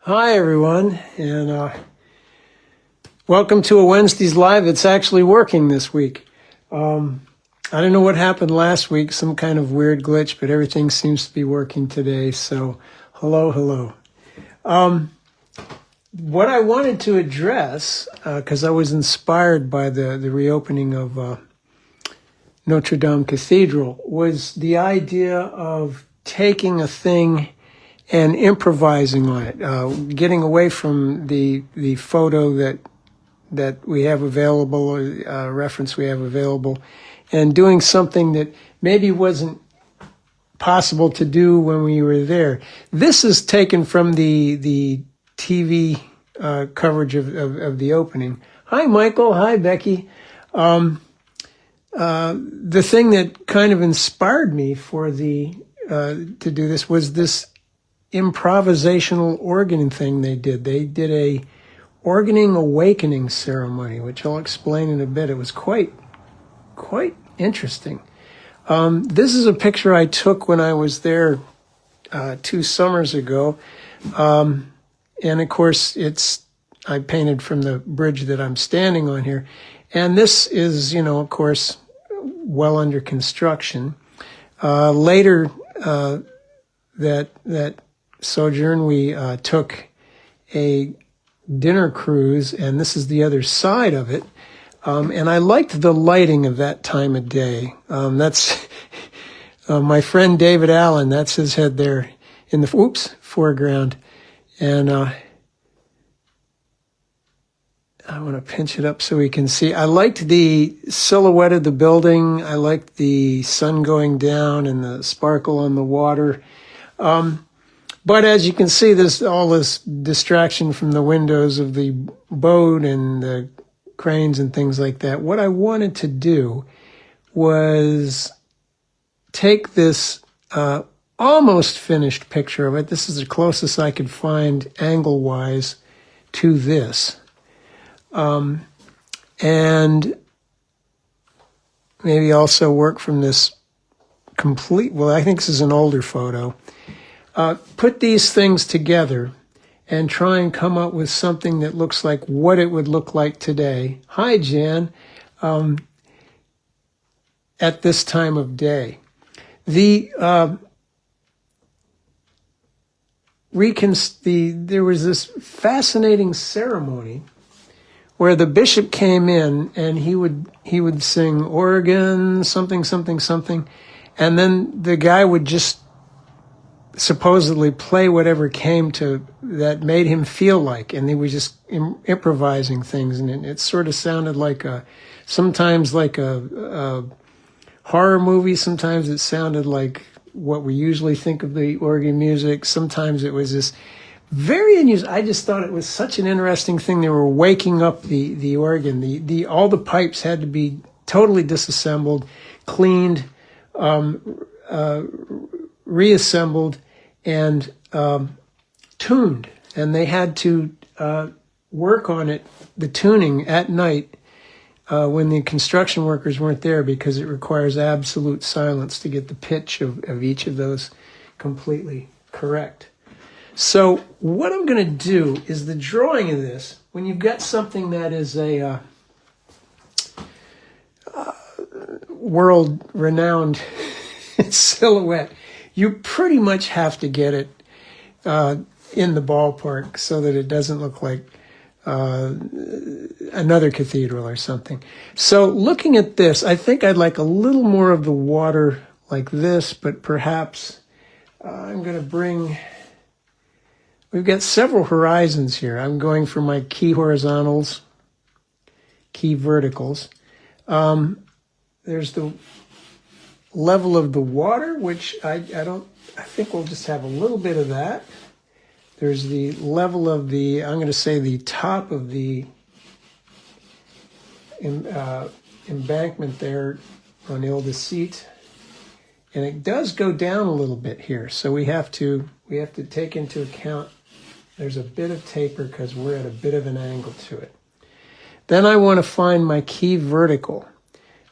Hi, everyone, and welcome to a Wednesday's Live. It's actually working this week. I don't know what happened last week, some kind of weird glitch, but everything seems to be working today. So, hello. What I wanted to address, because I was inspired by the reopening of Notre Dame Cathedral, was the idea of taking a thing and improvising on it, getting away from the photo that we have available, reference we have available, and doing something that maybe wasn't possible to do when we were there. This is taken from the TV coverage of the opening. Hi, Michael. Hi, Becky. The thing that kind of inspired me for to do this was this improvisational organ thing they did. They did a organing awakening ceremony, which I'll explain in a bit. It was quite interesting. This is a picture I took when I was there 2 summers ago. And of course, I painted from the bridge that I'm standing on here. And this is, of course, well under construction. Later, that sojourn, we took a dinner cruise, and this is the other side of it. And I liked the lighting of that time of day. That's my friend David Allen. That's his head there in the foreground. And I want to pinch it up so we can see. I liked the silhouette of the building. I liked the sun going down and the sparkle on the water. But as you can see, there's all this distraction from the windows of the boat and the cranes and things like that. What I wanted to do was take this almost finished picture of it. This is the closest I could find angle-wise to this. And maybe also work from this I think this is an older photo. Put these things together and try and come up with something that looks like what it would look like today. Hi, Jan. At this time of day. There was this fascinating ceremony where the bishop came in and he would sing organ, something, and then the guy would just supposedly play whatever came to that made him feel like, and he was just improvising things, and it sort of sounded like sometimes like a horror movie, sometimes it sounded like what we usually think of the organ music, sometimes it was this very unusual. I just thought it was such an interesting thing. They were waking up the organ. All the pipes had to be totally disassembled, cleaned, reassembled, and tuned. And they had to work on it, the tuning, at night when the construction workers weren't there, because it requires absolute silence to get the pitch of each of those completely correct. So what I'm going to do is the drawing of this, when you've got something that is a world-renowned silhouette, you pretty much have to get it in the ballpark so that it doesn't look like another cathedral or something. So looking at this, I think I'd like a little more of the water like this, but perhaps I'm going to bring... We've got several horizons here. I'm going for my key horizontals, key verticals. There's the level of the water, which I think we'll just have a little bit of that. There's the level of I'm going to say the top of the embankment there on Ile de Cite. And it does go down a little bit here. So we have to take into account there's a bit of taper because we're at a bit of an angle to it. Then I want to find my key vertical.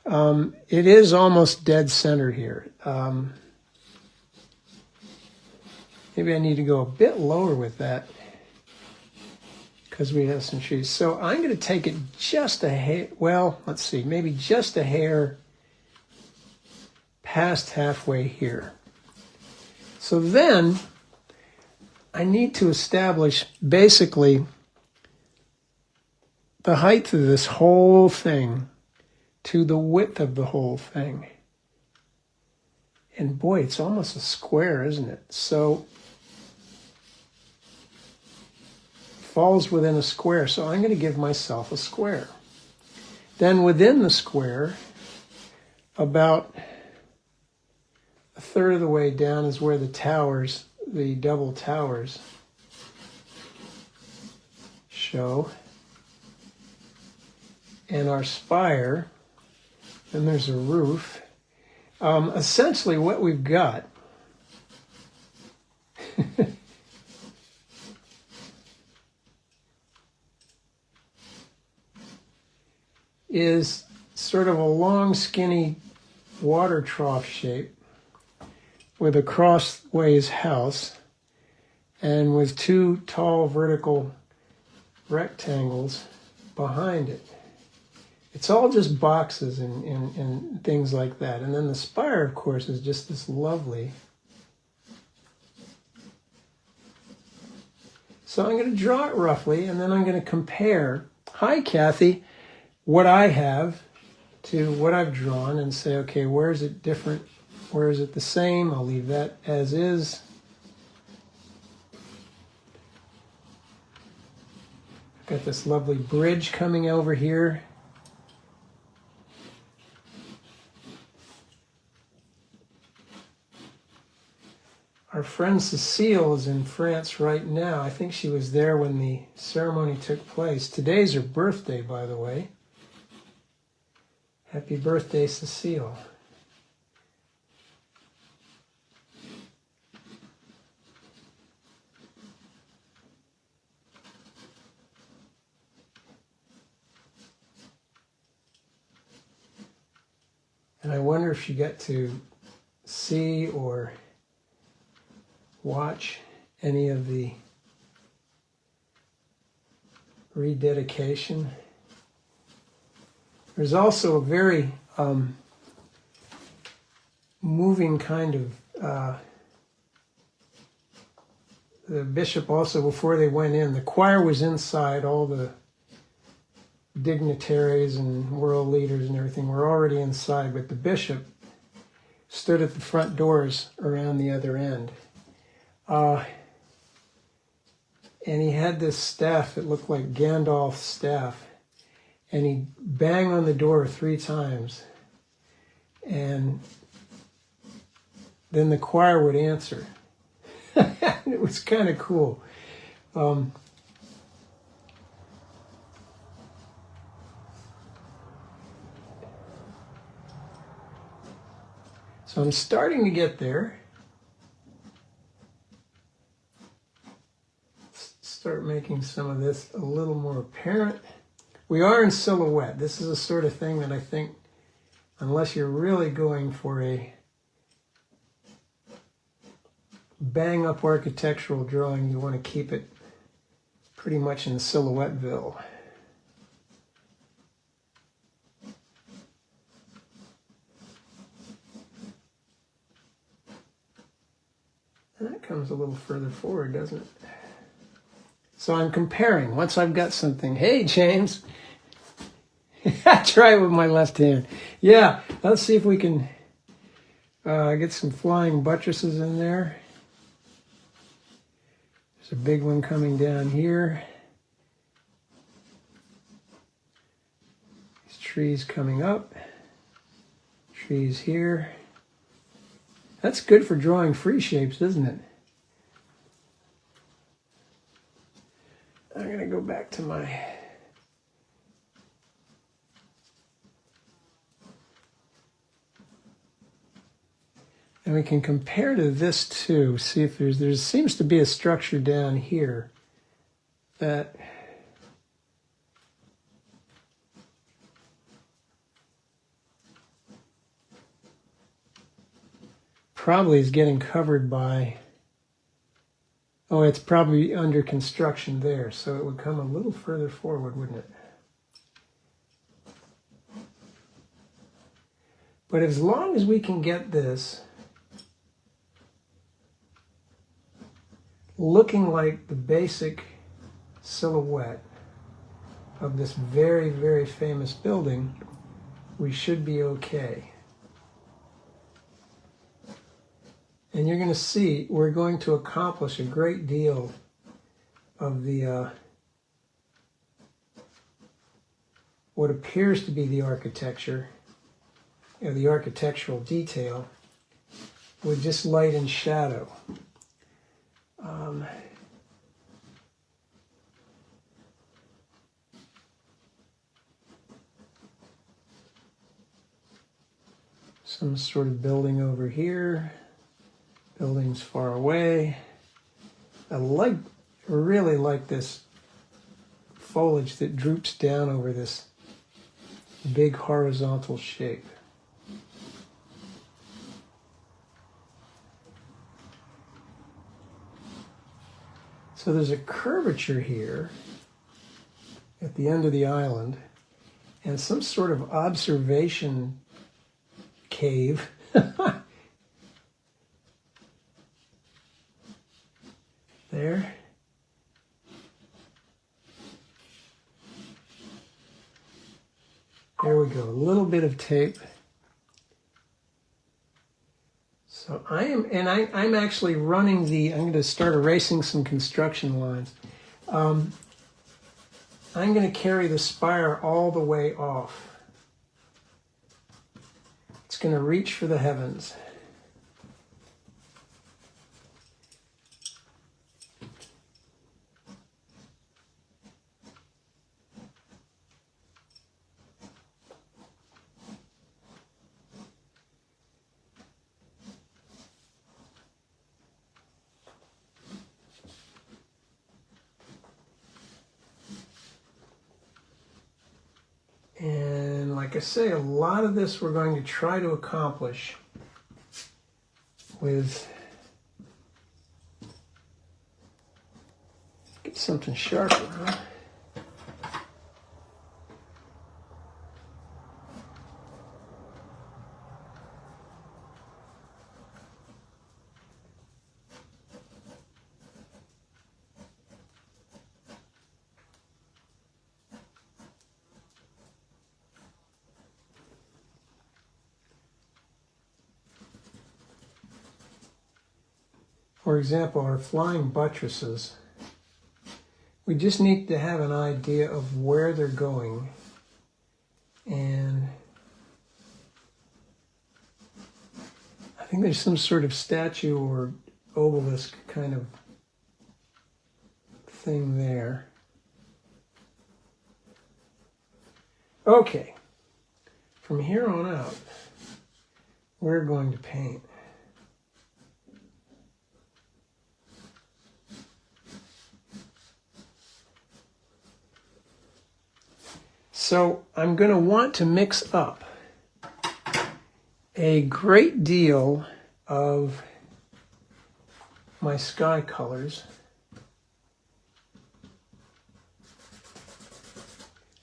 It is almost dead center here. Maybe I need to go a bit lower with that. because we have some trees. So I'm going to take it just a hair, well, let's see, maybe just a hair past halfway here. So then I need to establish basically the height of this whole thing to the width of the whole thing. And boy, it's almost a square, isn't it? So falls within a square. So I'm going to give myself a square. Then within the square, about a third of the way down is where the towers, the double towers, show. And our spire, and there's a roof. Essentially what we've got is sort of a long, skinny water trough shape with a crossways house and with two tall vertical rectangles behind it. It's all just boxes and things like that. And then the spire, of course, is just this lovely. So I'm going to draw it roughly, and then I'm going to compare, hi, Kathy, what I have to what I've drawn and say, okay, where is it different? Where is it the same? I'll leave that as is. Got this lovely bridge coming over here. Our friend Cecile is in France right now. I think she was there when the ceremony took place. Today's her birthday, by the way. Happy birthday, Cecile. And I wonder if she got to see or watch any of the rededication. There's also a very moving kind of, the bishop also, before they went in, the choir was inside, all the dignitaries and world leaders and everything were already inside, but the bishop stood at the front doors around the other end. And he had this staff that looked like Gandalf's staff. And he'd bang on the door 3 times. And then the choir would answer. It was kind of cool. So I'm starting to get there. Start making some of this a little more apparent. We are in silhouette. This is the sort of thing that I think, unless you're really going for a bang-up architectural drawing, you want to keep it pretty much in silhouetteville. And that comes a little further forward, doesn't it? So I'm comparing. Once I've got something, hey, James, I try it with my left hand. Yeah, let's see if we can get some flying buttresses in there. There's a big one coming down here. These trees coming up. Trees here. That's good for drawing free shapes, isn't it? I'm going to go back to my... And we can compare to this too, see if there seems to be a structure down here that probably is getting covered by Oh, it's probably under construction there, so it would come a little further forward, wouldn't it? But as long as we can get this looking like the basic silhouette of this very, very famous building, we should be okay. And you're going to see we're going to accomplish a great deal of the what appears to be the architecture, the architectural detail, with just light and shadow. Some sort of building over here. Buildings far away. I really like this foliage that droops down over this big horizontal shape. So there's a curvature here at the end of the island and some sort of observation cave. There. There we go, a little bit of tape. So I'm actually running I'm going to start erasing some construction lines. I'm going to carry the spire all the way off. It's going to reach for the heavens. And like I say, a lot of this we're going to try to accomplish with, get something sharper, huh? For example, our flying buttresses, we just need to have an idea of where they're going. And I think there's some sort of statue or obelisk kind of thing there. Okay, from here on out, we're going to paint. So I'm going to want to mix up a great deal of my sky colors.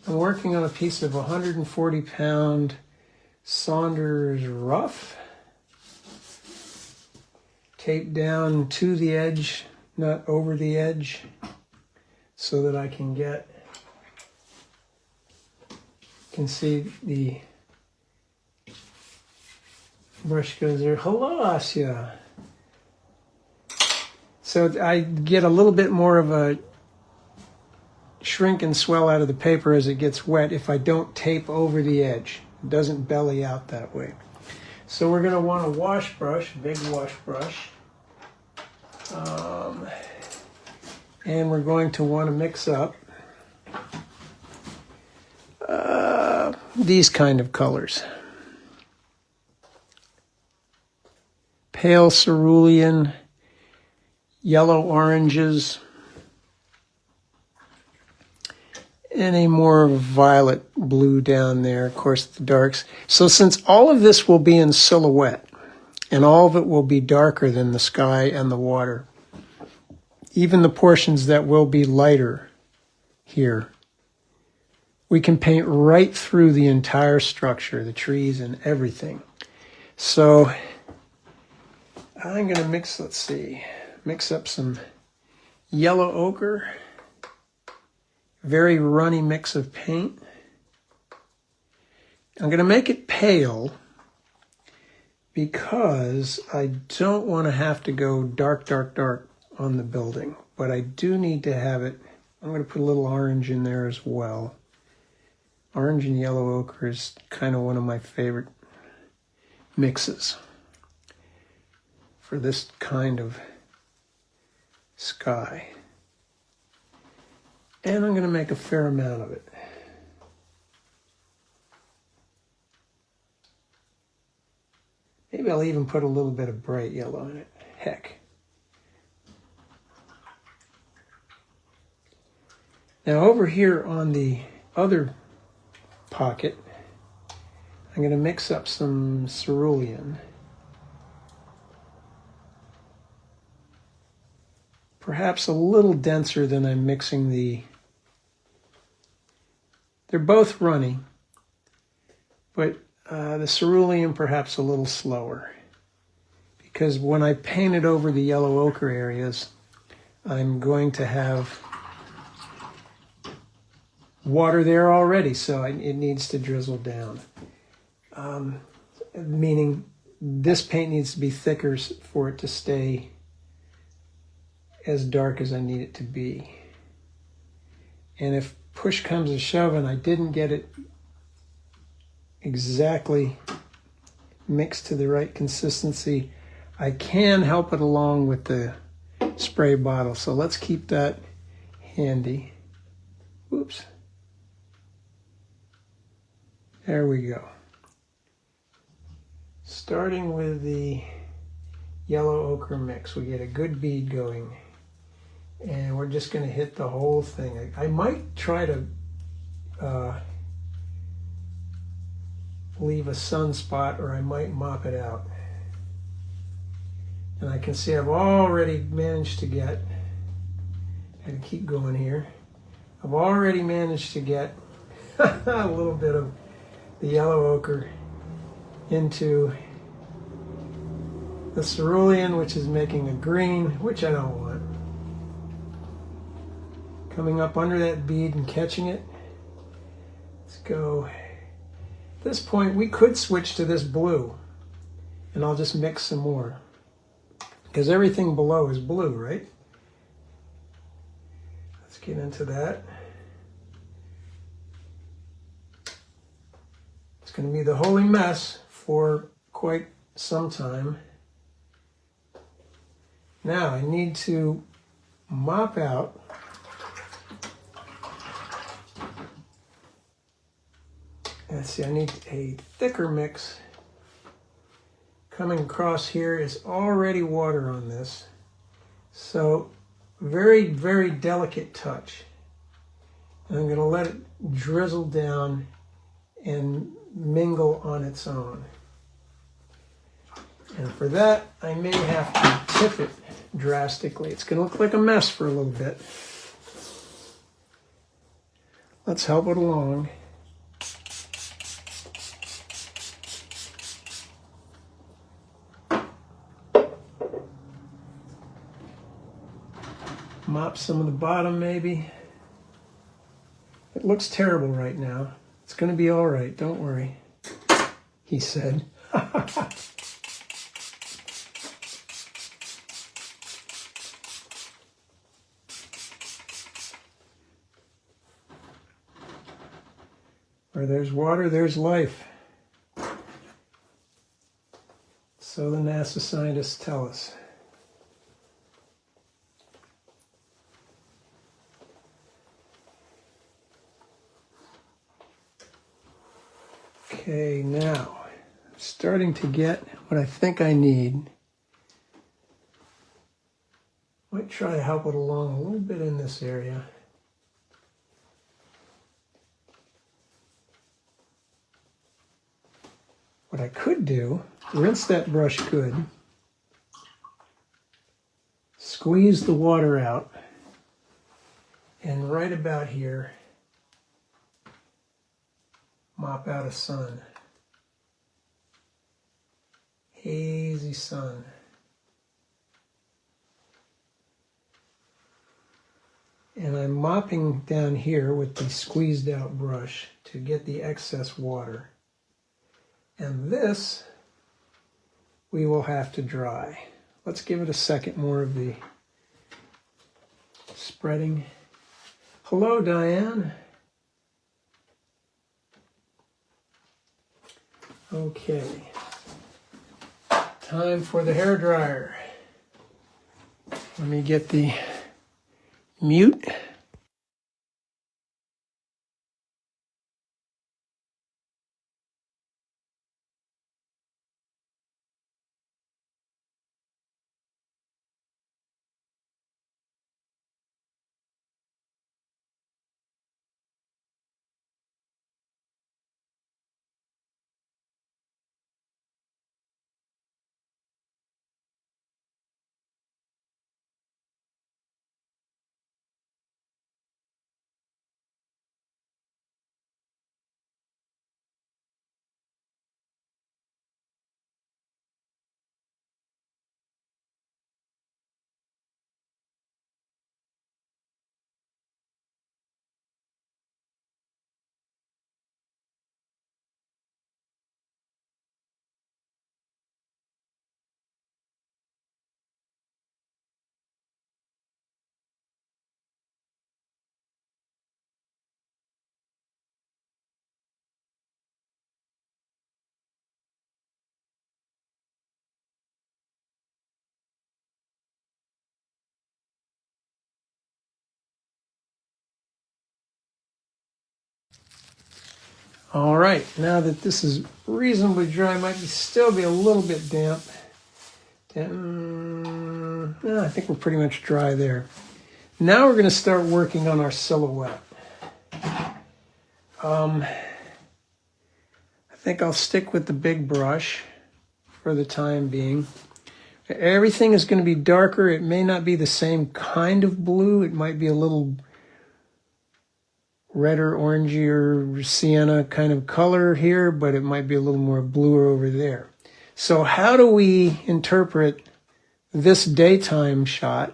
I'm working on a piece of 140-pound Saunders rough, taped down to the edge, not over the edge, so that I can see the brush goes there. Hello, Asya. So I get a little bit more of a shrink and swell out of the paper as it gets wet if I don't tape over the edge. It doesn't belly out that way. So we're going to want a wash brush, big wash brush. And we're going to want to mix up these kind of colors. Pale cerulean, yellow oranges, and a more violet blue down there, of course the darks. So since all of this will be in silhouette, and all of it will be darker than the sky and the water, even the portions that will be lighter here, we can paint right through the entire structure, the trees and everything. So I'm going to mix, let's see, mix up some yellow ochre, very runny mix of paint. I'm going to make it pale because I don't want to have to go dark, dark, dark on the building, but I do need to have it. I'm going to put a little orange in there as well. Orange and yellow ochre is kind of one of my favorite mixes for this kind of sky. And I'm going to make a fair amount of it. Maybe I'll even put a little bit of bright yellow in it. Heck. Now over here on the other pocket, I'm going to mix up some cerulean. Perhaps a little denser than I'm mixing the... They're both runny, but the cerulean perhaps a little slower. Because when I paint it over the yellow ochre areas, I'm going to have water there already, so it needs to drizzle down. Meaning this paint needs to be thicker for it to stay as dark as I need it to be. And if push comes to shove and I didn't get it exactly mixed to the right consistency, I can help it along with the spray bottle. So let's keep that handy. Oops. There we go. Starting with the yellow ochre mix, we get a good bead going. And we're just going to hit the whole thing. I might try to leave a sunspot, or I might mop it out. And I can see I've already managed to get, and keep going here, I've already managed to get a little bit of the yellow ochre into the cerulean, which is making a green, which I don't want. Coming up under that bead and catching it. Let's go. At this point, we could switch to this blue, and I'll just mix some more. Because everything below is blue, right? Let's get into that. It's going to be the holy mess for quite some time. Now I need to mop out let's see, I need a thicker mix. Coming across here is already water on this. So very, very delicate touch. And I'm going to let it drizzle down and mingle on its own. And for that, I may have to tip it drastically. It's going to look like a mess for a little bit. Let's help it along. Mop some of the bottom maybe. It looks terrible right now. It's going to be all right, don't worry, he said. Where there's water, there's life. So the NASA scientists tell us. Okay, now I'm starting to get what I think I need. Might try to help it along a little bit in this area. What I could do, rinse that brush good, squeeze the water out, and right about here, mop out a sun. Hazy sun. And I'm mopping down here with the squeezed out brush to get the excess water. And this we will have to dry. Let's give it a second more of the spreading. Hello, Diane. Okay. Time for the hairdryer. Let me get the mute. All right, now that this is reasonably dry, might still be a little bit damp. I think we're pretty much dry there. Now we're going to start working on our silhouette. I think I'll stick with the big brush for the time being. Everything is going to be darker. It may not be the same kind of blue. It might be a little redder, orangey, or sienna kind of color here, but it might be a little more bluer over there. So how do we interpret this daytime shot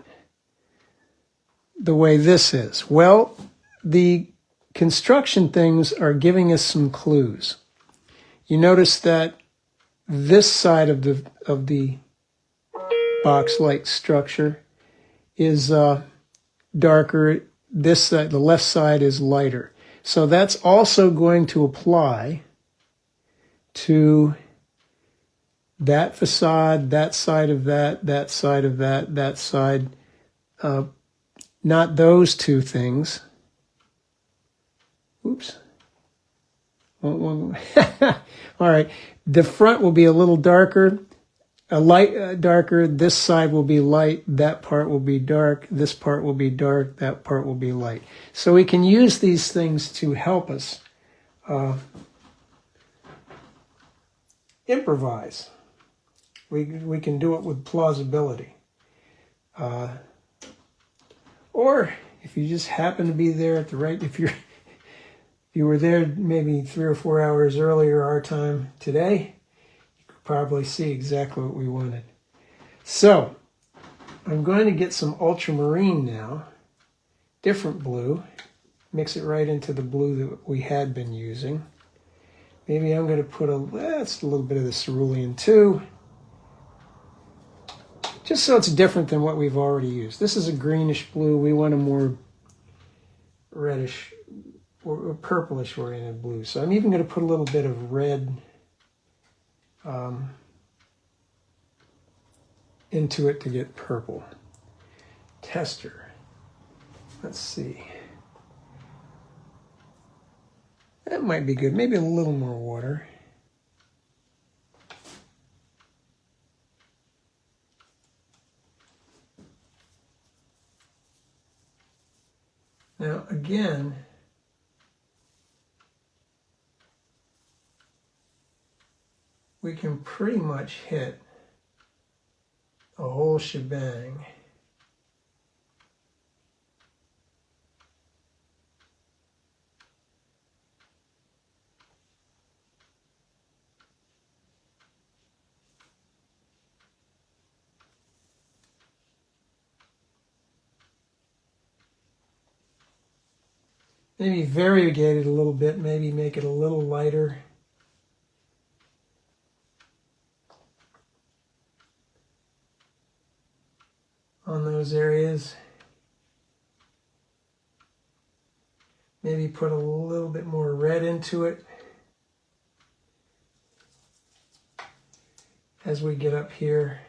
the way this is? Well, the construction things are giving us some clues. You notice that this side of the box-like structure is darker. This side, the left side, is lighter. So that's also going to apply to that facade, that side of that side of that side. Not those two things. Oops. All right. The front will be a little darker. A light darker, this side will be light, that part will be dark, this part will be dark, that part will be light. So we can use these things to help us improvise. We can do it with plausibility. Or if you just happen to be there at the right, if you were there maybe 3 or 4 hours earlier our time today, probably see exactly what we wanted. So I'm going to get some ultramarine now, different blue, mix it right into the blue that we had been using. Maybe I'm going to put that's a little bit of the cerulean too, just so it's different than what we've already used. This is a greenish blue. We want a more reddish or purplish oriented blue. So I'm even going to put a little bit of red into it to get purple. Tester. Let's see. That might be good. Maybe a little more water. Now again, we can pretty much hit a whole shebang maybe variegate it a little bit, maybe make it a little lighter. On those areas. Maybe put a little bit more red into it as we get up here.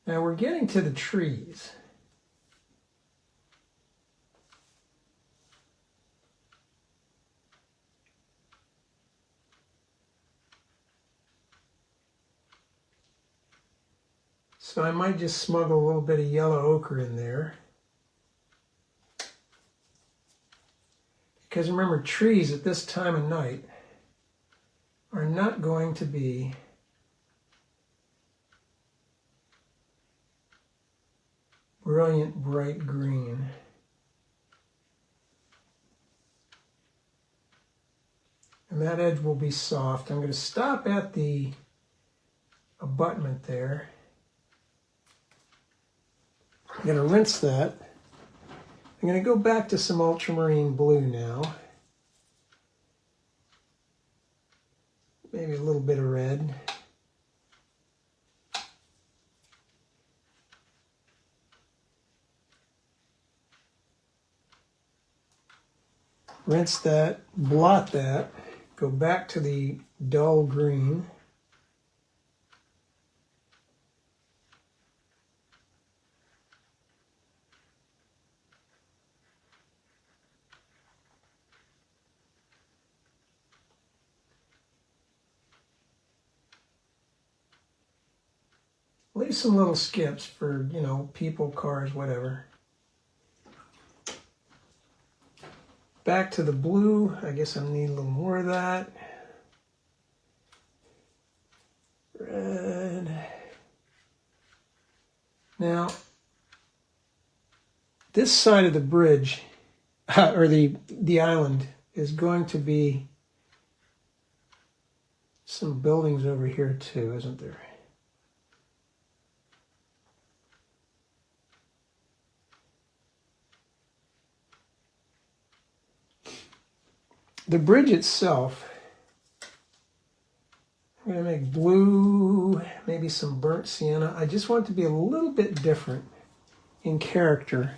Now we're getting to the trees. So I might just smuggle a little bit of yellow ochre in there. Because remember, trees at this time of night are not going to be brilliant, bright green. And that edge will be soft. I'm going to stop at the abutment there. I'm going to rinse that. I'm going to go back to some ultramarine blue now. Maybe a little bit of red. Rinse that, blot that, go back to the dull green. Leave some little skips for, you know, people, cars, whatever. Back to the blue. I guess I need a little more of that. Red. Now, this side of the bridge, or the island, is going to be some buildings over here too, isn't there? The bridge itself, I'm going to make blue, maybe some burnt sienna. I just want it to be a little bit different in character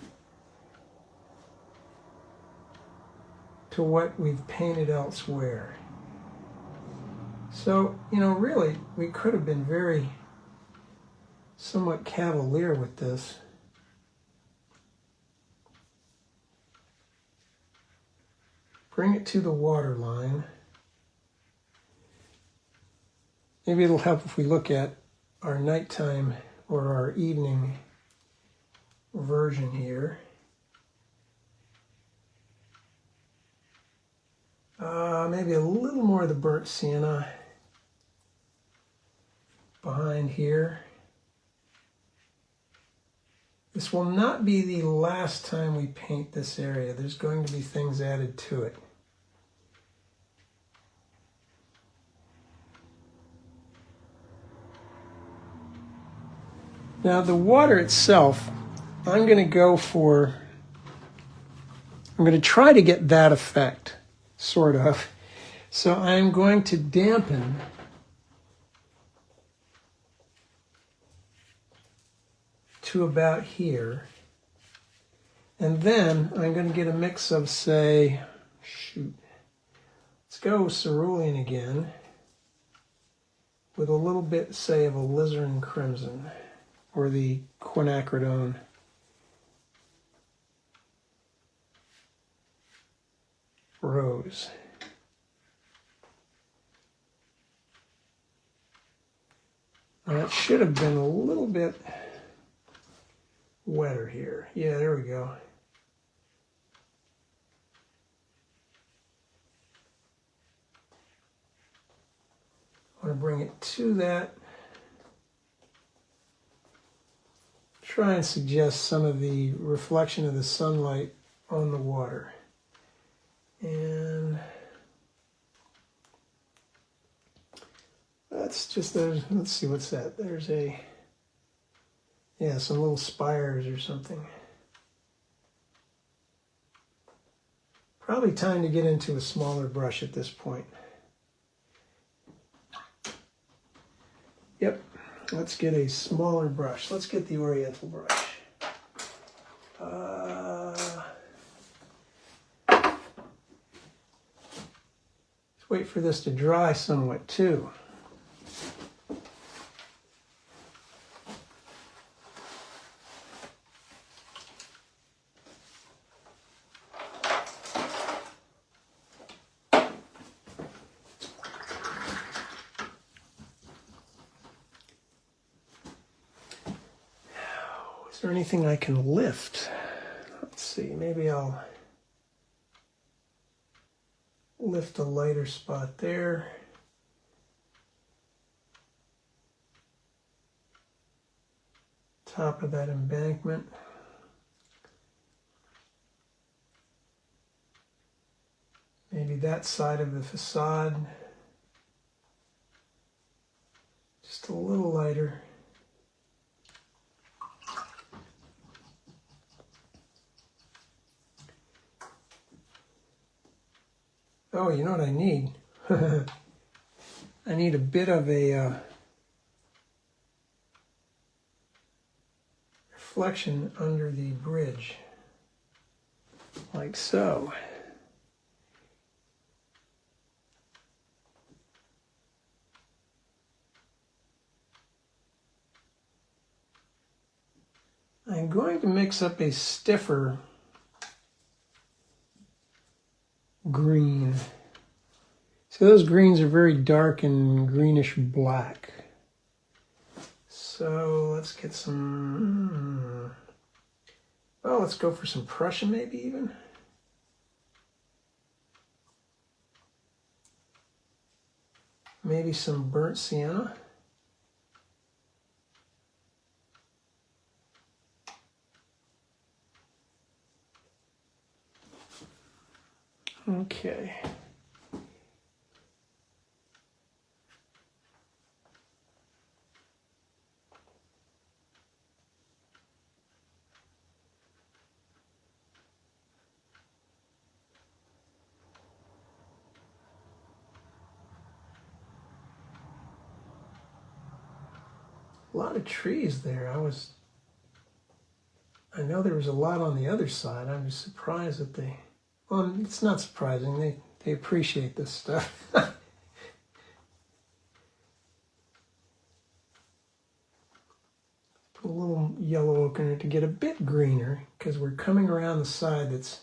to what we've painted elsewhere. So, you know, really, we could have been very somewhat cavalier with this. Bring it to the water line. Maybe it'll help if we look at our nighttime or our evening version here. Maybe a little more of the burnt sienna behind here. This will not be the last time we paint this area. There's going to be things added to it. Now the water itself, I'm going to try to get that effect, sort of. So I'm going to dampen to about here. And then I'm going to get a mix of, say, let's go cerulean again with a little bit, say, of alizarin crimson or the quinacridone. Rose. Now that should have been a little bit wetter here. Yeah, there we go. I want to bring it to that. Try and suggest some of the reflection of the sunlight on the water. And that's just those. Let's see, what's that? There's some little spires or something. probably time to get into a smaller brush at this point. Yep, let's get a smaller brush. Let's get the Oriental brush. Let's wait for this to dry somewhat too. Is there anything I can lift? Let's see, maybe I'll lift a lighter spot there. Top of that embankment. Maybe that side of the facade. Just a little lighter. Oh, you know what I need? I need a bit of a reflection under the bridge, like so. I'm going to mix up a stiffer green. So those greens are very dark and greenish black. So let's get some, well, let's go for some Prussian maybe even. Maybe some burnt sienna. Okay. A lot of trees there. I know there was a lot on the other side. I was surprised that they, well, it's not surprising. They appreciate this stuff. Put a little yellow ochre in it to get a bit greener because we're coming around the side that's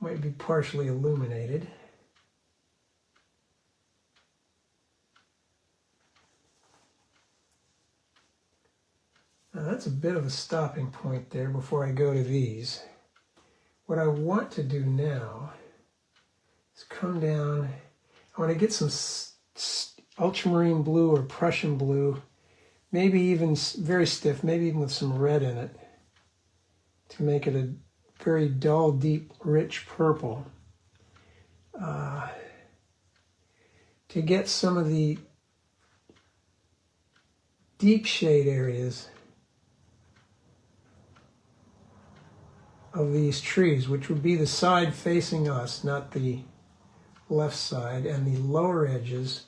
might be partially illuminated. Now that's a bit of a stopping point there before I go to these. What I want to do now is come down. I want to get some ultramarine blue or Prussian blue, maybe even very stiff, maybe even with some red in it, to make it a very dull, deep, rich purple. To get some of the deep shade areas of these trees, which would be the side facing us, not the left side, and the lower edges,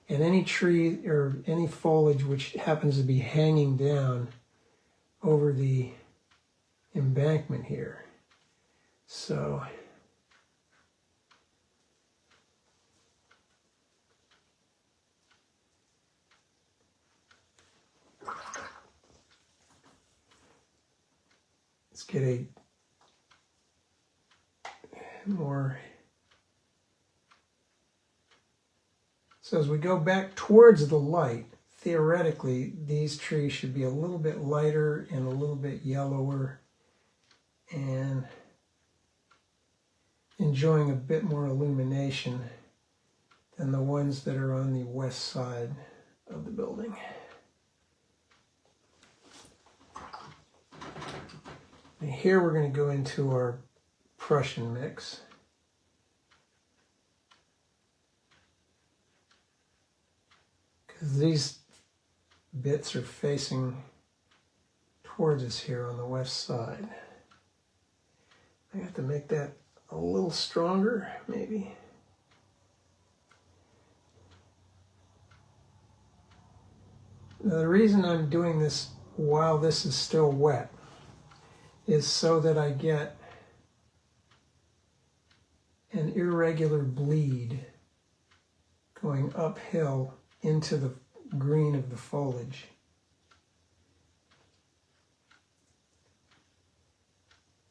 and any tree or any foliage which happens to be hanging down over the embankment here. So let's get a more. So as we go back towards the light, theoretically, these trees should be a little bit lighter and a little bit yellower and enjoying a bit more illumination than the ones that are on the west side of the building. And here we're going to go into our Prussian mix. Because these bits are facing towards us here on the west side. I have to make that a little stronger, maybe. Now, the reason I'm doing this while this is still wet is so that I get an irregular bleed going uphill into the green of the foliage.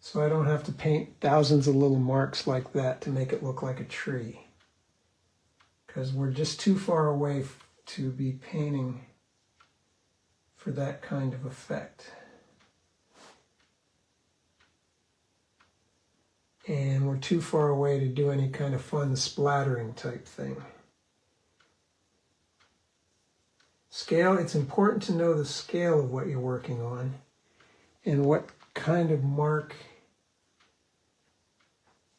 So I don't have to paint thousands of little marks like that to make it look like a tree, because we're just too far away to be painting for that kind of effect. And we're too far away to do any kind of fun splattering type thing. Scale, it's important to know the scale of what you're working on and what kind of mark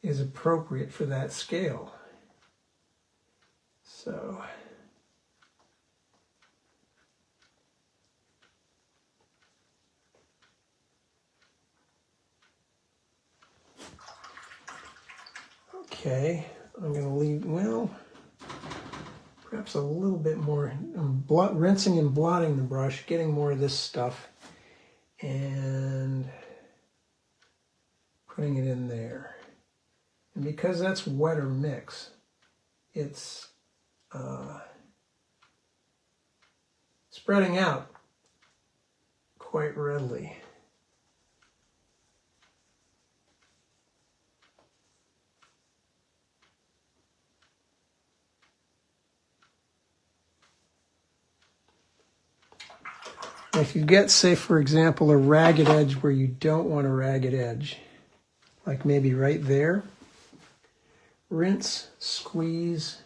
is appropriate for that scale. So okay, I'm going to leave, well, perhaps a little bit more. I'm rinsing and blotting the brush, getting more of this stuff, and putting it in there. And because that's wetter mix, it's spreading out quite readily. If you get, say, for example, a ragged edge where you don't want a ragged edge, like maybe right there, rinse, squeeze,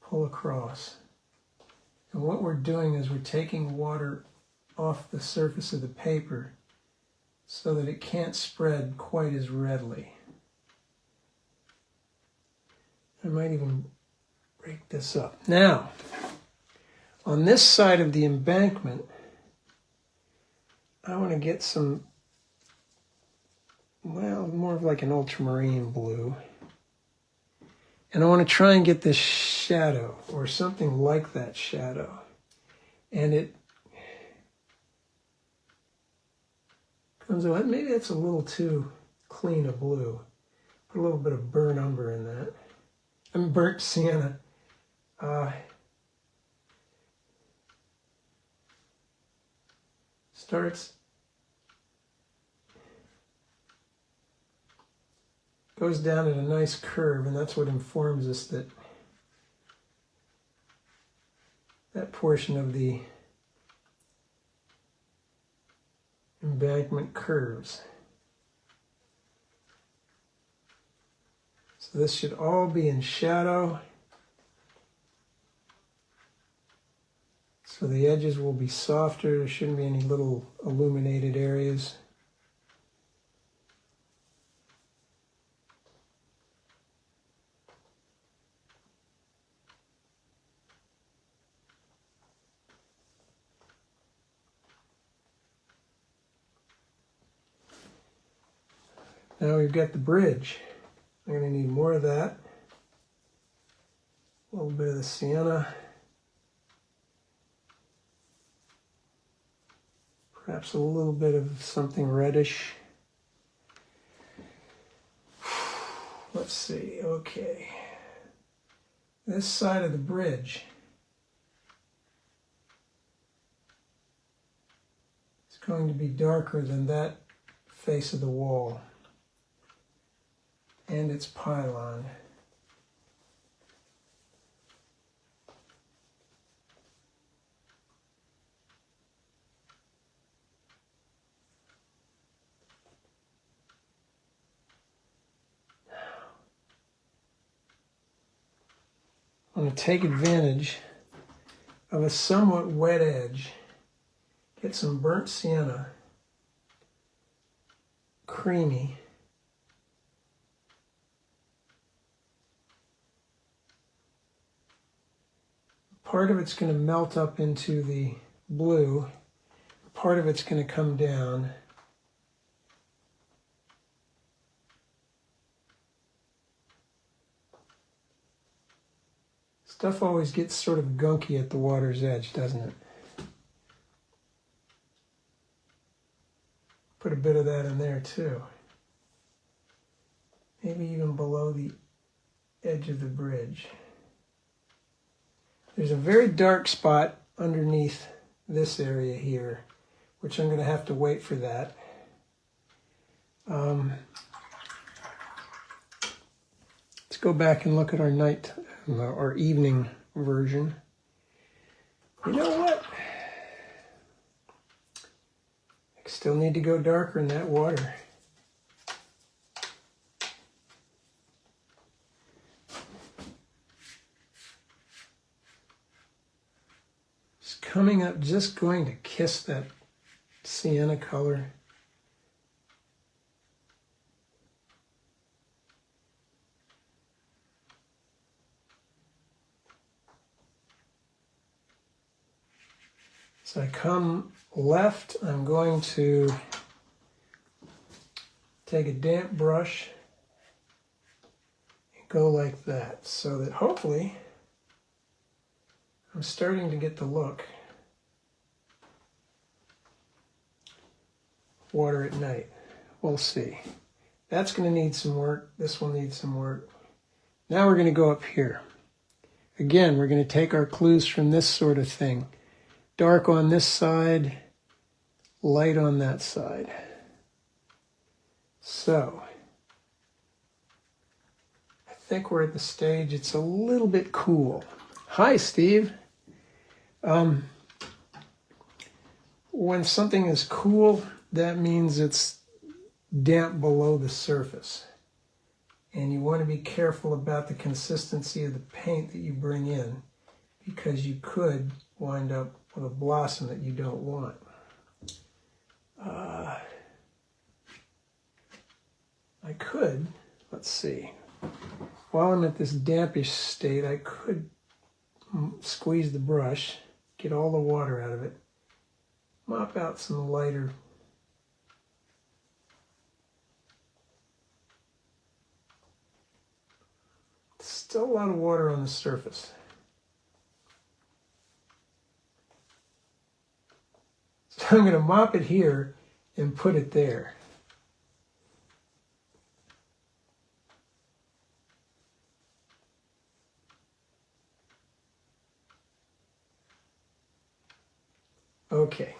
pull across. And what we're doing is we're taking water off the surface of the paper so that it can't spread quite as readily. I might even break this up. Now, on this side of the embankment, I want to get some, well, more of like an ultramarine blue. And I want to try and get this shadow, or something like that shadow. And it comes out, maybe that's a little too clean a blue. Put a little bit of burnt umber in that. And burnt sienna. Goes down at a nice curve, and that's what informs us that that portion of the embankment curves. So this should all be in shadow. So the edges will be softer. There shouldn't be any little illuminated areas. Now we've got the bridge. I'm going to need more of that. A little bit of the sienna. Perhaps a little bit of something reddish. Let's see, okay. This side of the bridge is going to be darker than that face of the wall and its pylon. I'm going to take advantage of a somewhat wet edge, get some burnt sienna, creamy, part of it's going to melt up into the blue, part of it's going to come down, Stuff always gets sort of gunky at the water's edge, doesn't it? Put a bit of that in there too. Maybe even below the edge of the bridge. There's a very dark spot underneath this area here, which I'm going to have to wait for that. Let's go back and look at our night or evening version. You know what? I still need to go darker in that water. It's coming up, just going to kiss that sienna color. So I come left, I'm going to take a damp brush and go like that, so that hopefully I'm starting to get the look. Water at night. We'll see. That's going to need some work. This will need some work. Now we're going to go up here. Again, we're going to take our clues from this sort of thing. Dark on this side, light on that side. So, I think we're at the stage, it's a little bit cool. Hi, Steve. When something is cool, that means it's damp below the surface. And you want to be careful about the consistency of the paint that you bring in, because you could wind up with a blossom that you don't want. I could, let's see, while I'm at this dampish state, I could squeeze the brush, get all the water out of it, mop out some lighter still a lot of water on the surface. So I'm going to mop it here and put it there. Okay.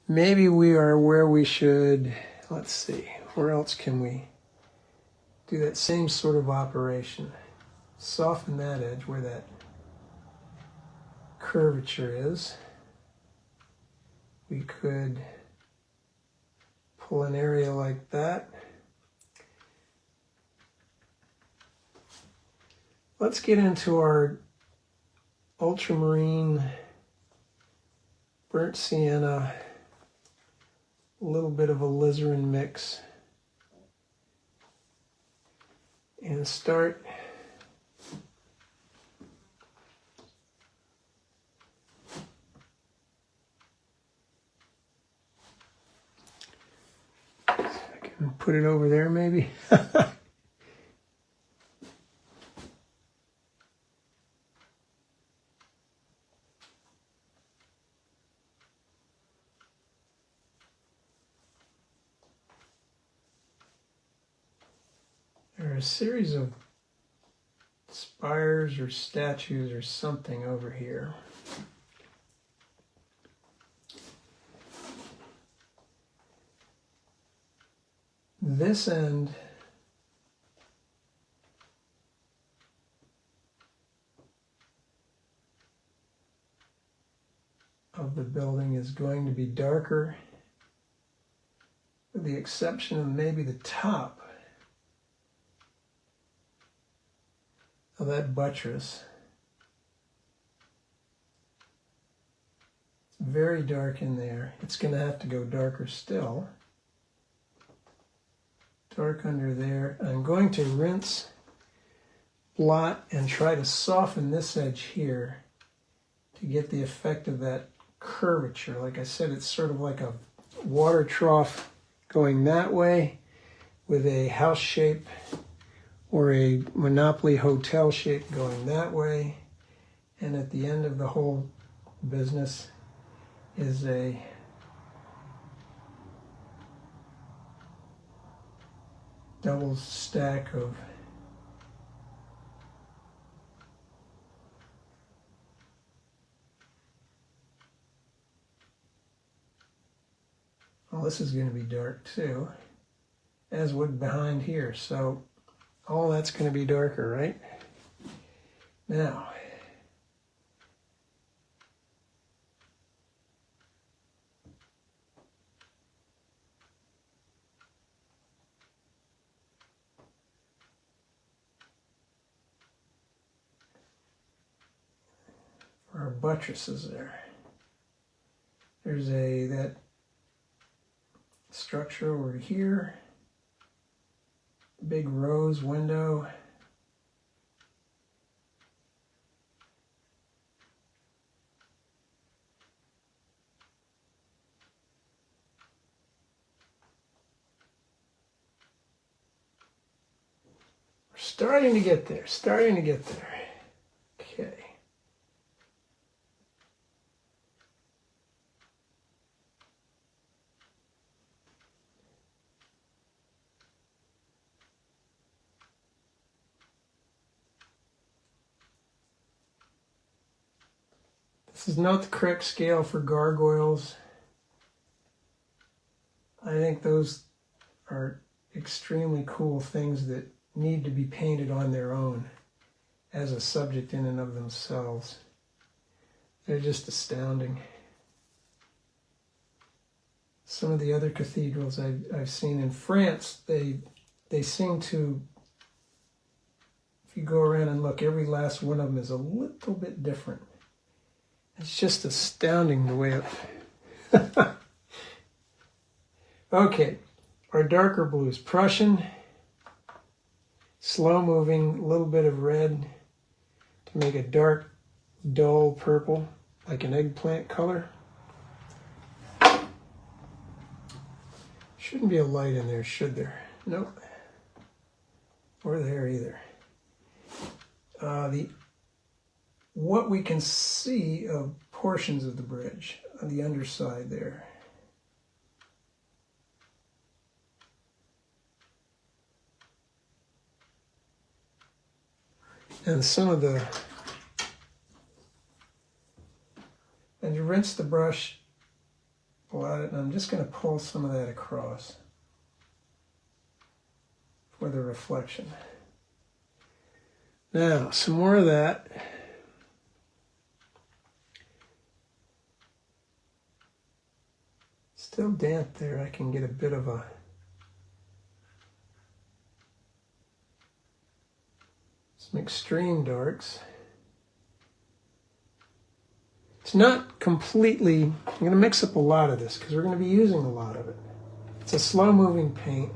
Maybe we are where we should, let's see, where else can we do that same sort of operation? Soften that edge where that curvature is. We could pull an area like that. Let's get into our ultramarine, burnt sienna, a little bit of alizarin mix, and start I can put it over there maybe. There are a series of spires or statues or something over here. This end of the building is going to be darker, with the exception of maybe the top of that buttress. It's very dark in there. It's going to have to go darker still. Dark under there. I'm going to rinse, blot, and try to soften this edge here to get the effect of that curvature. Like I said, it's sort of like a water trough going that way with a house shape or a Monopoly hotel shape going that way. And at the end of the whole business is a double stack of well, this is going to be dark too, as would behind here. So all that's going to be darker, right? Now, for our buttresses there's that structure over here, big rose window. We're starting to get there, Okay. This is not the correct scale for gargoyles. I think those are extremely cool things that need to be painted on their own as a subject in and of themselves. They're just astounding. Some of the other cathedrals I've seen in France, they seem to, if you go around and look, every last one of them is a little bit different. It's just astounding the way it... Okay, our darker blues. Prussian, slow moving, a little bit of red to make a dark, dull purple, like an eggplant color. Shouldn't be a light in there, should there? Nope. Or there either. What we can see of portions of the bridge on the underside there. And some of the, and you rinse the brush, pull out it, and I'm just going to pull some of that across for the reflection. Now, some more of that. Still damp there. I can get a bit of some extreme darks. It's not completely, I'm going to mix up a lot of this because we're going to be using a lot of it. It's a slow moving paint.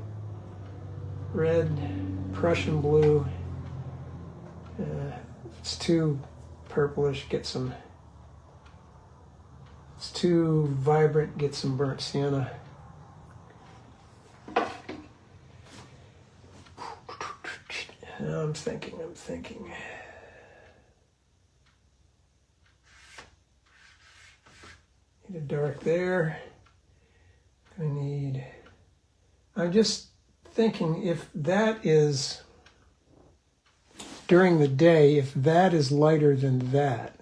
Red, Prussian blue. If it's too purplish, get some, if it's too vibrant, get some burnt sienna. Now I'm thinking. Need a dark there. I'm just thinking if that is, during the day, if that is lighter than that,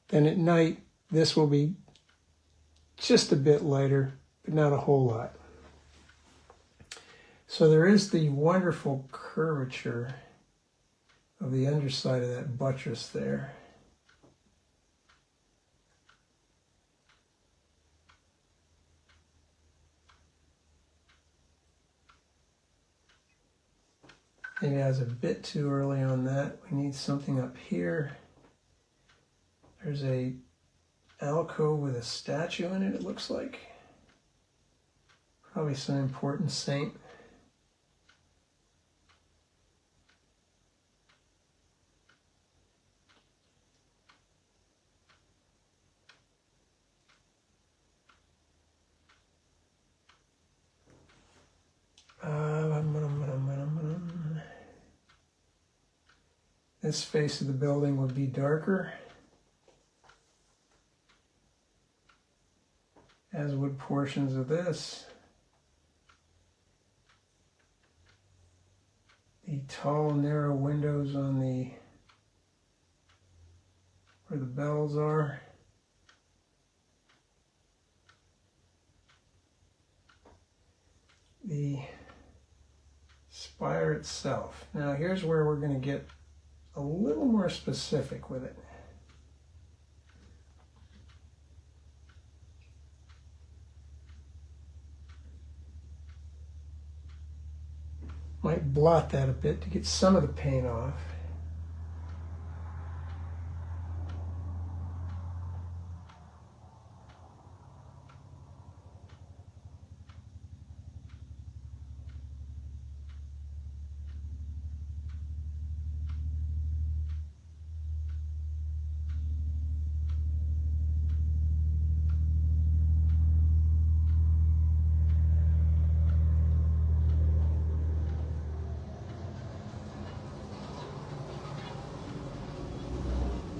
then at night this will be just a bit lighter, but not a whole lot. So there is the wonderful curvature of the underside of that buttress there. Maybe I was a bit too early on that. We need something up here. There's a alcove with a statue in it, it looks like. Probably some important saint. This face of the building would be darker, as would portions of this. The tall, narrow windows on the where the bells are. The spire itself. Now here's where we're going to get a little more specific with it. Might blot that a bit to get some of the paint off.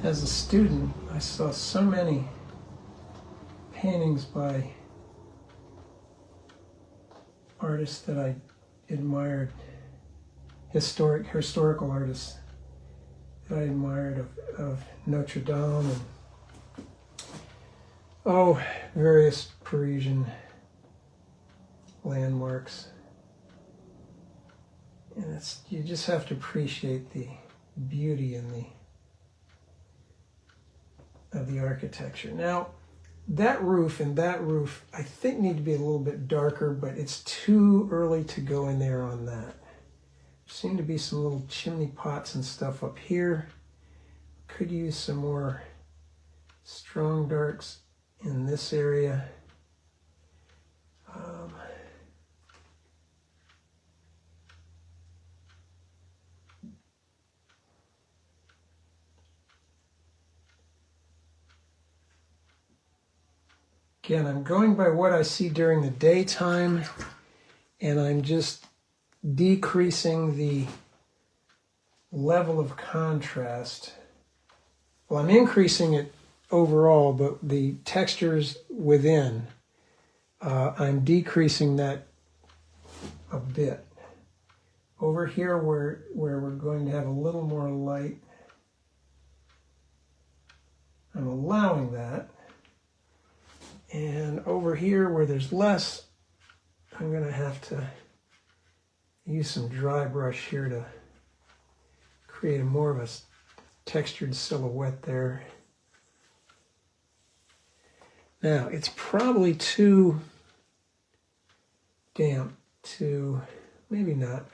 As a student, I saw so many paintings by artists that I admired, historical artists that I admired of Notre Dame and various Parisian landmarks. And you just have to appreciate the beauty and of the architecture. Now, that roof and that roof, I think, need to be a little bit darker, but it's too early to go in there on that. There seem to be some little chimney pots and stuff up here. Could use some more strong darks in this area. Again, I'm going by what I see during the daytime, and I'm just decreasing the level of contrast. Well, I'm increasing it overall, but the textures within, I'm decreasing that a bit. Over here where we're going to have a little more light, I'm allowing that. And over here where there's less, I'm going to have to use some dry brush here to create more of a textured silhouette there. Now, it's probably too damp to, maybe not.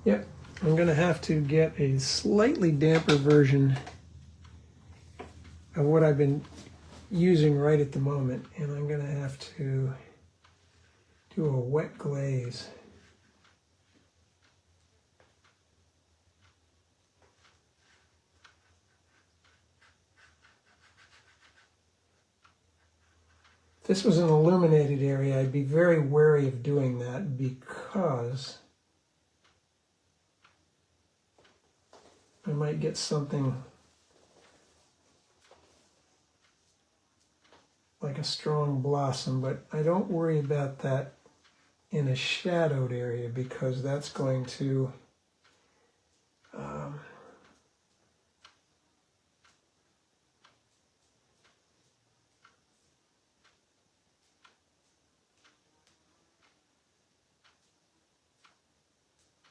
Yep, I'm going to have to get a slightly damper version of what I've been using right at the moment, and I'm going to have to do a wet glaze. If this was an illuminated area, I'd be very wary of doing that because I might get something like a strong blossom, but I don't worry about that in a shadowed area because that's going to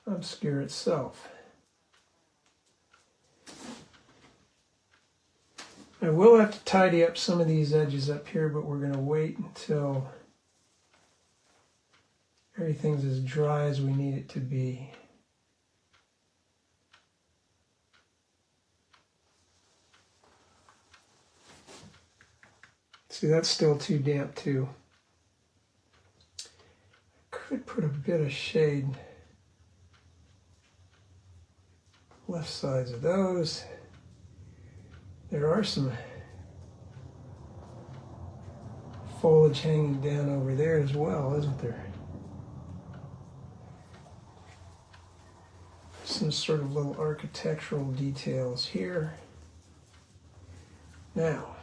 obscure itself. I will have to tidy up some of these edges up here, but we're going to wait until everything's as dry as we need it to be. See, that's still too damp too. could put a bit of shade left sides of those. There are some foliage hanging down over there as well, isn't there? Some sort of little architectural details here. Now,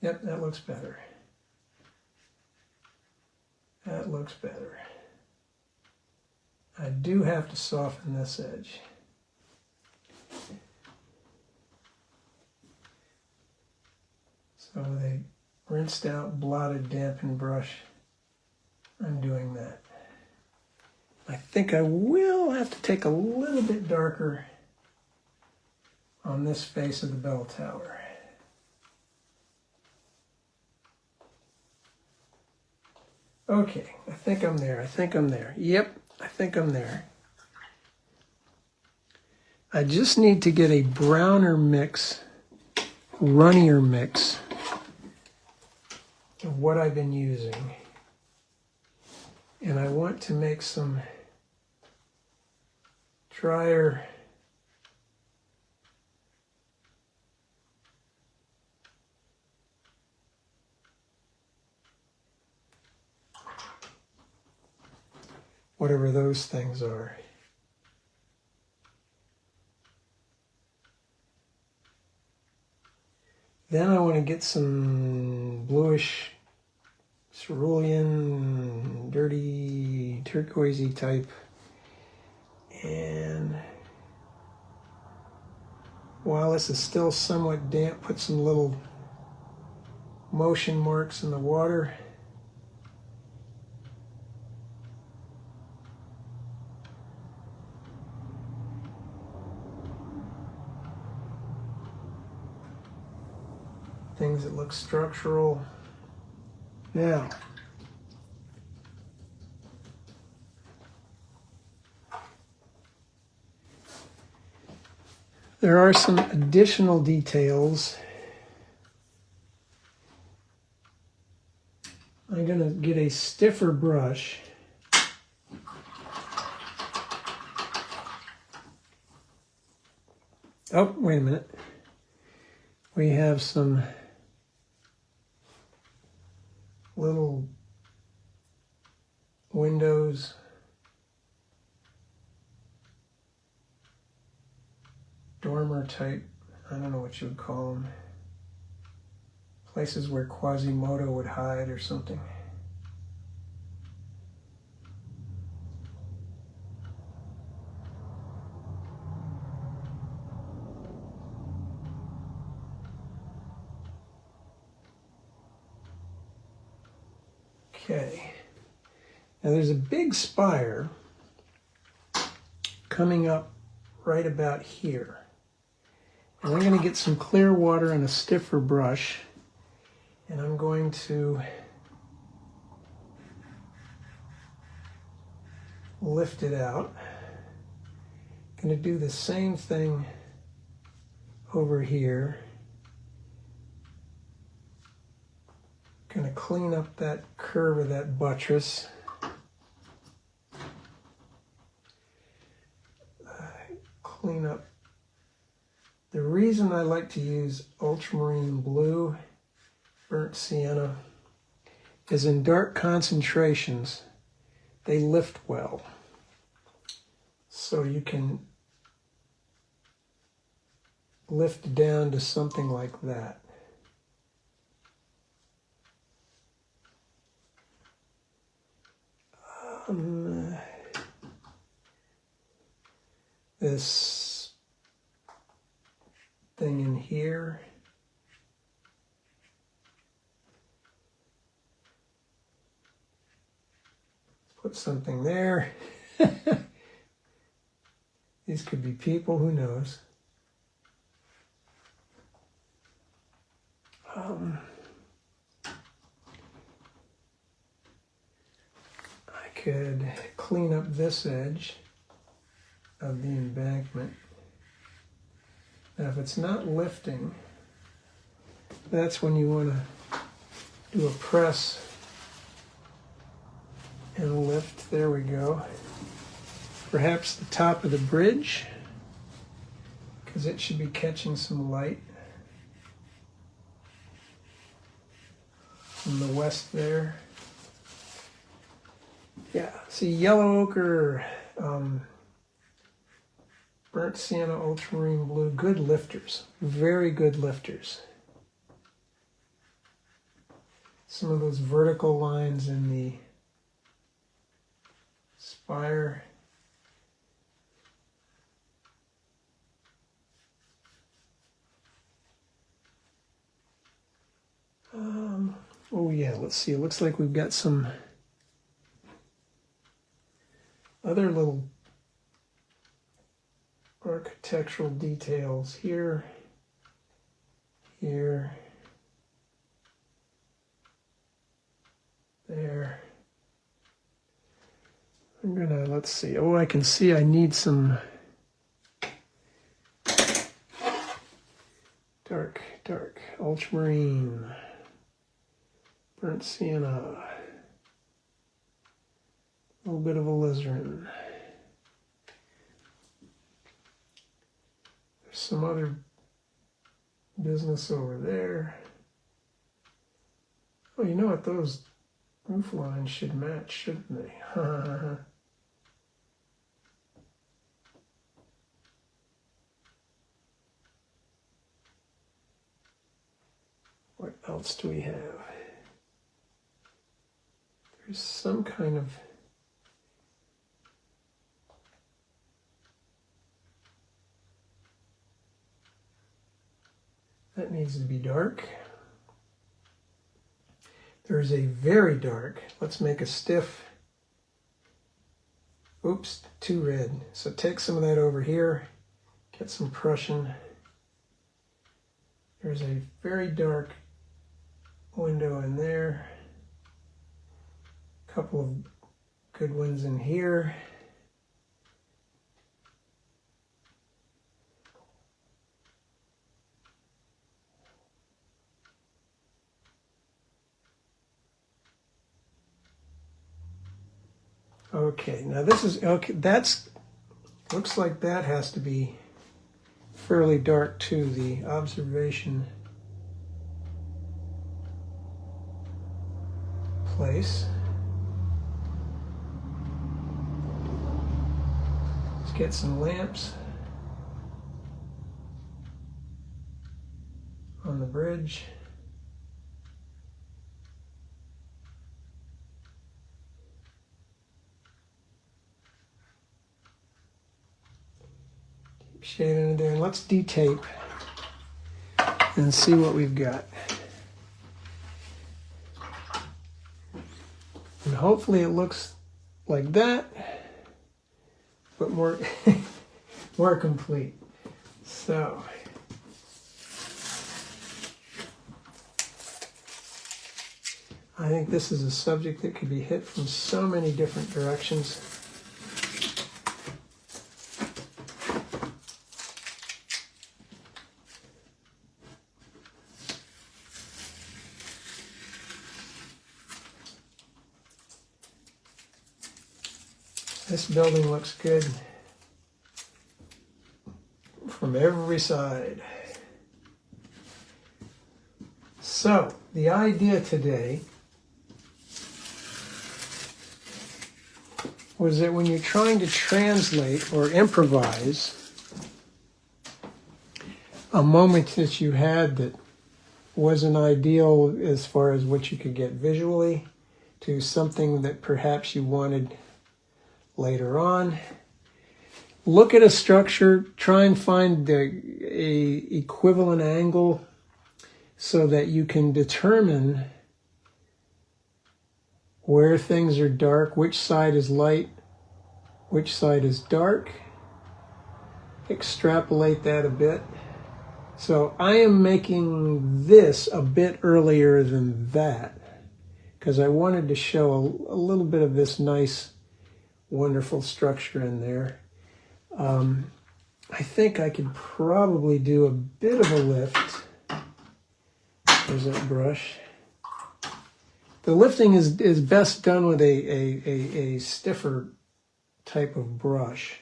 yep, that looks better. That looks better. I do have to soften this edge. So with a rinsed out, blotted, dampened brush, I'm doing that. I think I will have to take a little bit darker on this face of the bell tower. Okay, I think I'm there. I think I'm there. Yep, I think I'm there. I just need to get a browner mix, runnier mix of what I've been using. And I want to make some drier whatever those things are. Then I want to get some bluish cerulean, dirty, turquoisey type. And while this is still somewhat damp, put some little motion marks in the water. Things that look structural. Now, there are some additional details. I'm going to get a stiffer brush. Oh, wait a minute. We have some little windows, dormer type, I don't know what you would call them, places where Quasimodo would hide or something. Okay, now there's a big spire coming up right about here. And I'm going to get some clear water and a stiffer brush, and I'm going to lift it out. I'm going to do the same thing over here. Going to clean up that curve of that buttress. Clean up. The reason I like to use ultramarine blue, burnt sienna, is in dark concentrations, they lift well. So you can lift down to something like that. This thing in here, put something there. These could be people, who knows. could clean up this edge of the embankment. Now if it's not lifting, that's when you want to do a press and lift. There we go. Perhaps the top of the bridge, because it should be catching some light from the west there. Yeah, see, yellow ochre, burnt sienna, ultramarine blue, good lifters, very good lifters. Some of those vertical lines in the spire. Oh yeah, let's see, it looks like we've got some other little architectural details here, here, there. I'm gonna, let's see, oh, I can see I need some dark, ultramarine, burnt sienna, a little bit of alizarin. There's some other business over there. Oh, you know what? Those roof lines should match, shouldn't they? What else do we have? There's some kind of that needs to be dark. There's a very dark. Let's make a stiff. Oops, too red. So take some of that over here. Get some Prussian. There's a very dark window in there. A couple of good ones in here. Okay, now this is, okay, that's, looks like that has to be fairly dark too, the observation place. Let's get some lamps on the bridge. Shade in there, and let's detape and see what we've got. And hopefully it looks like that, but more more complete. So I think this is a subject that could be hit from so many different directions. This building looks good from every side. So, the idea today was that when you're trying to translate or improvise a moment that you had that wasn't ideal as far as what you could get visually to something that perhaps you wanted later on, look at a structure, try and find a equivalent angle so that you can determine where things are dark, which side is light, which side is dark. Extrapolate that a bit. So I am making this a bit earlier than that because I wanted to show a little bit of this nice wonderful structure in there. I think I could probably do a bit of a lift. There's that brush. The lifting is best done with a stiffer type of brush.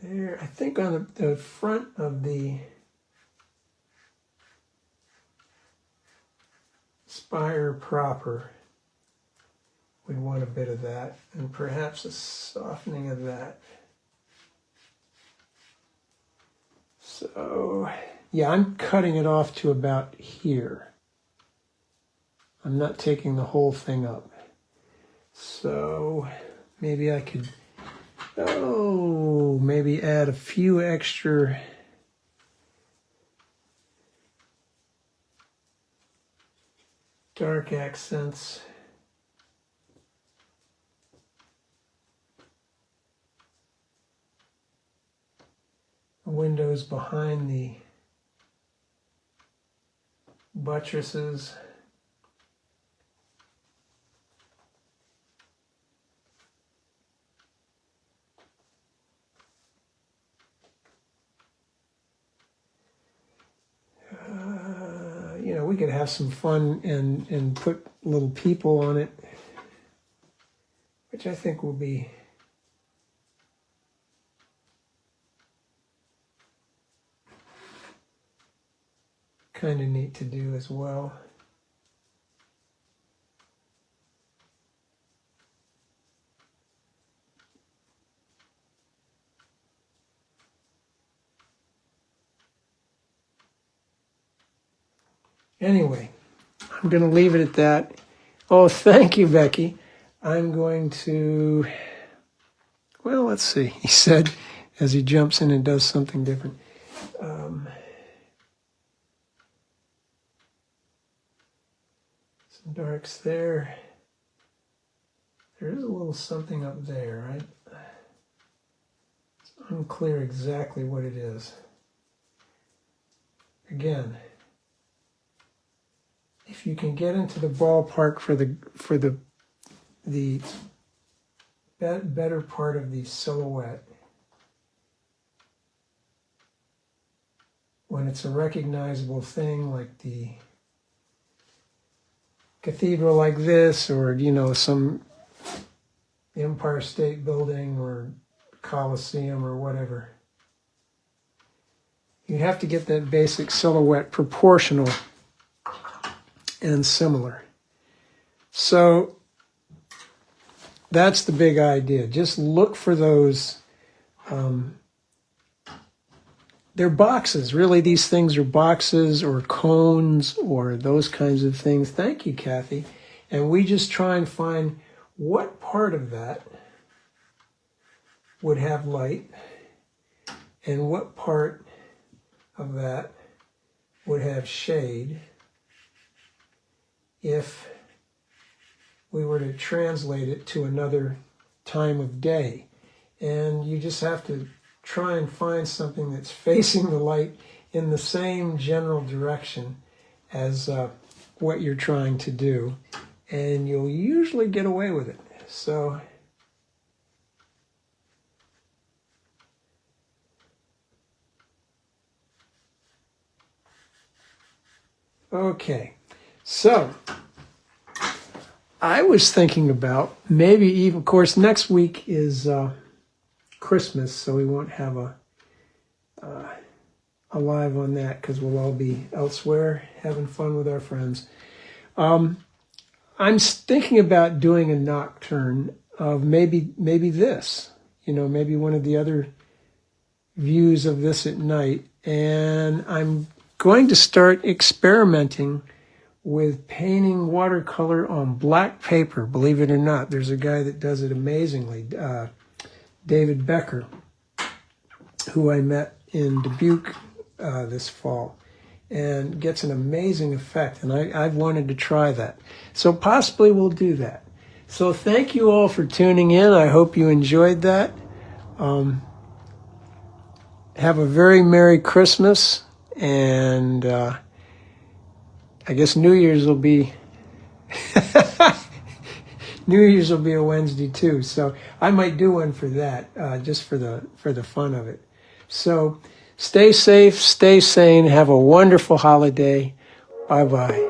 There, I think on the front of the spire proper, we'd want a bit of that, and perhaps a softening of that. So, yeah, I'm cutting it off to about here. I'm not taking the whole thing up. So, maybe I could, maybe add a few extra dark accents. Windows behind the buttresses. You know, we could have some fun and put little people on it, which I think will be kind of neat to do as well. Anyway, I'm going to leave it at that. Oh, thank you, Becky. I'm going to, well, let's see, he said as he jumps in and does something different. Some darks there. There is a little something up there, right? It's unclear exactly what it is. Again, if you can get into the ballpark for the better part of the silhouette, when it's a recognizable thing like the cathedral like this, or you know, some Empire State Building or Coliseum or whatever, you have to get that basic silhouette proportional and similar. So that's the big idea. Just look for those. They're boxes. Really, these things are boxes or cones or those kinds of things. Thank you, Kathy. And we just try and find what part of that would have light and what part of that would have shade if we were to translate it to another time of day. And you just have to try and find something that's facing the light in the same general direction as what you're trying to do, and you'll usually get away with it. So okay, so I was thinking about maybe even, of course, next week is Christmas, so we won't have a live on that because we'll all be elsewhere having fun with our friends. I'm thinking about doing a nocturne of maybe this, you know, maybe one of the other views of this at night, and I'm going to start experimenting with painting watercolor on black paper. Believe it or not, there's a guy that does it amazingly, David Becker, who I met in Dubuque this fall, and gets an amazing effect, and I've wanted to try that. So possibly we'll do that. So thank you all for tuning in. I hope you enjoyed that. Have a very Merry Christmas. and I guess New Year's will be New Year's will be a Wednesday too. So I might do one for that, just for the fun of it. So stay safe, stay sane, have a wonderful holiday. Bye bye.